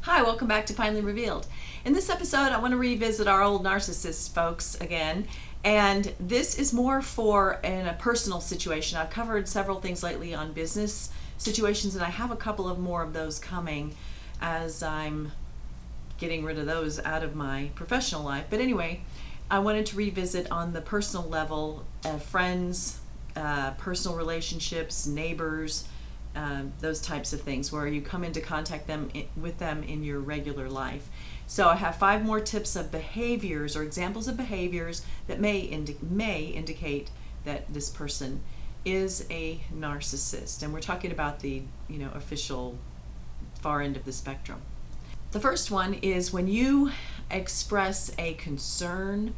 Hi, welcome back to Finally Revealed. In this episode, I want to revisit our old narcissist folks again, and this is more for in a personal situation. I've covered several things lately on business situations, and I have a couple of more of those coming as I'm getting rid of those out of my professional life. But anyway, I wanted to revisit on the personal level, friends, personal relationships, neighbors, those types of things where you come into contact with them in your regular life. So I have 5 more tips of behaviors or examples of behaviors that may indicate that this person is a narcissist, and we're talking about the official far end of the spectrum. The first one is when you express a concern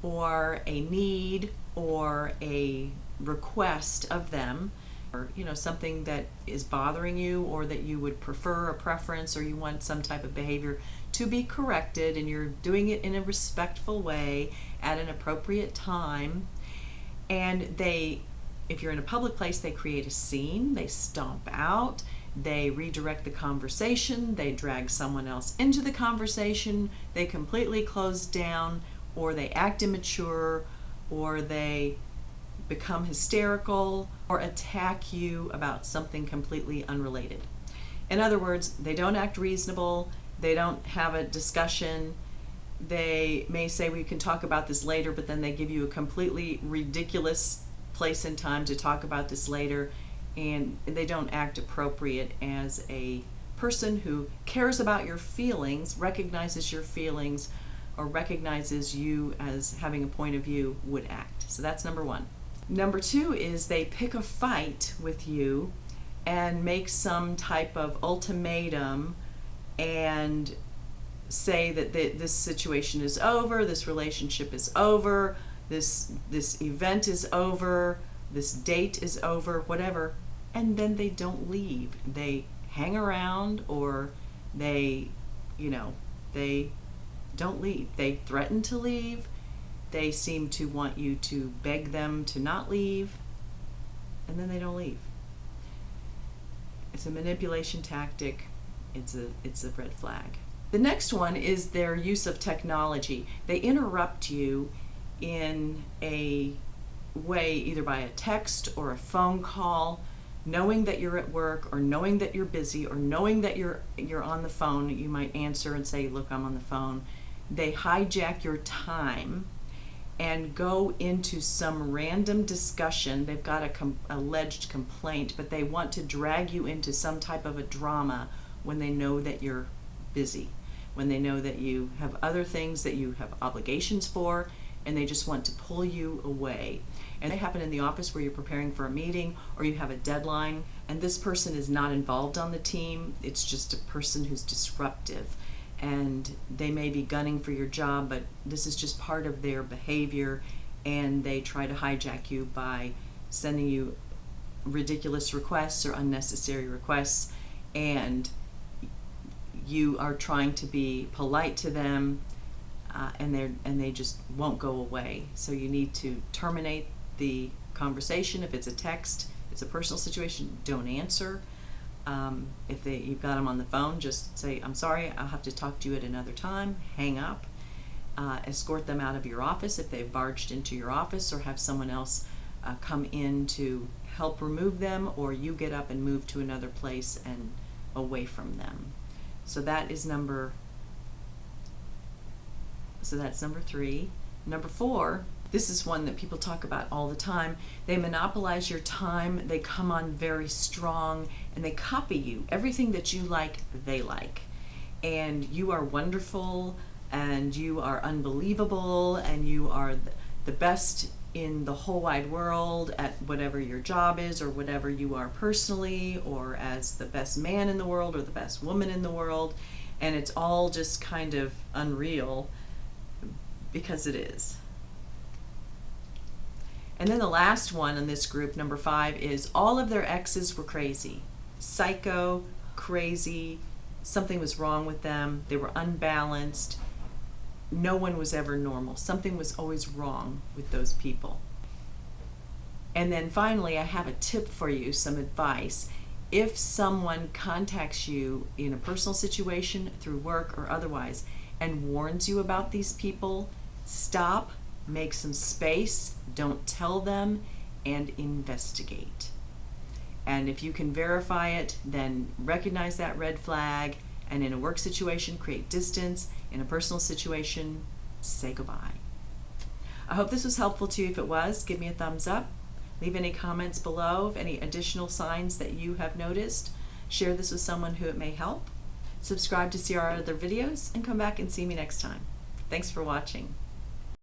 or a need or a request of them, or something that is bothering you, or that you would prefer a preference, or you want some type of behavior to be corrected, and you're doing it in a respectful way at an appropriate time, and if you're in a public place, they create a scene, they stomp out, they redirect the conversation, they drag someone else into the conversation, they completely close down, or they act immature, or they become hysterical, or attack you about something completely unrelated. In other words, they don't act reasonable, they don't have a discussion, they may say we can talk about this later, but then they give you a completely ridiculous place and time to talk about this later, and they don't act appropriate as a person who cares about your feelings, recognizes your feelings, or recognizes you as having a point of view would act. So that's number 1. Number 2 is they pick a fight with you and make some type of ultimatum and say that this situation is over, this relationship is over, this event is over, this date is over, whatever, and then they don't leave. They hang around, or they don't leave. They threaten to leave. They seem to want you to beg them to not leave, and then they don't leave. It's a manipulation tactic. It's a red flag. The next one is their use of technology. They interrupt you in a way, either by a text or a phone call, knowing that you're at work, or knowing that you're busy, or knowing that you're on the phone. You might answer and say, "Look, I'm on the phone." They hijack your time and go into some random discussion. They've got a alleged complaint, but they want to drag you into some type of a drama when they know that you're busy, when they know that you have other things that you have obligations for, and they just want to pull you away. And they happen in the office where you're preparing for a meeting, or you have a deadline, and this person is not involved on the team. It's just a person who's disruptive, and they may be gunning for your job, but this is just part of their behavior, and they try to hijack you by sending you ridiculous requests or unnecessary requests, and you are trying to be polite to them, and they just won't go away. So you need to terminate the conversation. If it's a text, it's a personal situation, don't answer. If you've got them on the phone, just say, "I'm sorry, I'll have to talk to you at another time," hang up. Escort them out of your office if they've barged into your office, or have someone else come in to help remove them, or you get up and move to another place and away from them. So that's number 3. Number 4, this is one that people talk about all the time. They monopolize your time. They come on very strong, and they copy you. Everything that you like, they like. And you are wonderful, and you are unbelievable, and you are the best in the whole wide world at whatever your job is, or whatever you are personally, or as the best man in the world or the best woman in the world. And it's all just kind of unreal, because it is. And then the last one in this group, number 5, is all of their exes were crazy. Psycho, crazy, something was wrong with them, they were unbalanced, no one was ever normal. Something was always wrong with those people. And then finally, I have a tip for you, some advice. if someone contacts you in a personal situation, through work or otherwise, and warns you about these people, stop, make some space, don't tell them, and investigate. And if you can verify it, then recognize that red flag, and in a work situation, create distance. In a personal situation, say goodbye. I hope this was helpful to you. If it was, give me a thumbs up. Leave any comments below of any additional signs that you have noticed. Share this with someone who it may help. Subscribe to see our other videos, and come back and see me next time. Thanks for watching.